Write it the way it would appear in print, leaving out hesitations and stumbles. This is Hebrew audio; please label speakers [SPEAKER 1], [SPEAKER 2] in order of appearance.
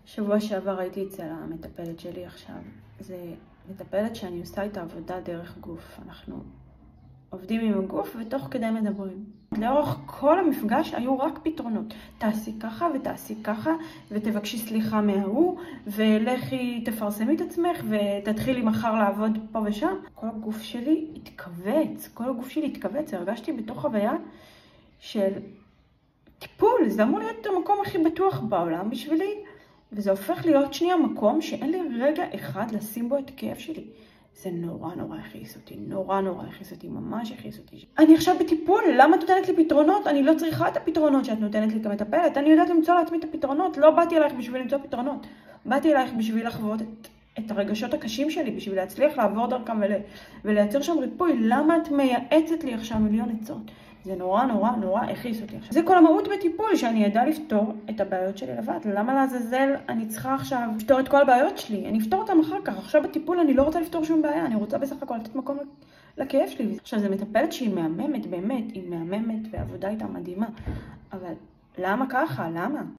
[SPEAKER 1] שבוע שעבר הייתי אצל המטפלת שלי עכשיו. זה מטפלת שאני עושה איתה עבודה דרך גוף. אנחנו עובדים עם הגוף ותוך כדי מדברים. לאורך כל המפגש היו רק פתרונות. תעשי ככה ותעשי ככה ותבקשי סליחה מההוא ולכי תפרסמי את עצמך ותתחילי מחר לעבוד פה ושם. כל הגוף שלי התכווץ. הרגשתי בתוך חוויה של טיפול. זה אמור להיות המקום הכי בטוח בעולם בשבילי. וזה הופך להיות שנייה מקום שאין לי רגע אחד לשים בו את הכאב שלי. זה נורא הכעיס אותי, ממש הכעיס אותי. אני עכשיו בטיפול, למה את נותנת לי פתרונות? אני לא צריכה את הפתרונות שאת נותנת לי כמטפלת. אני יודעת למצוא לעצמי את הפתרונות. לא באתי אלייך בשביל למצוא פתרונות. באתי אלייך בשביל לחוות את הרגשות הקשים שלי, בשביל להצליח לעבור דרכם ולייצר שם ריפוי. למה את מייעצת לי עכשיו מיליון עצות? זה נורא הכעיס אותי עכשיו. זה כל המהות בטיפול, שאני ידע לפתור את הבעיות שלי לבד. למה לעזאזל אני צריכה עכשיו לפתור את כל הבעיות שלי? אני אפתור אותם אחר כך. עכשיו בטיפול אני לא רוצה לפתור שום בעיה. אני רוצה בסך הכל לתת מקום לכאב שלי. עכשיו זה מטפלת שהיא מהממת באמת. היא מהממת והעבודה איתה מדהימה. אבל למה ככה? למה?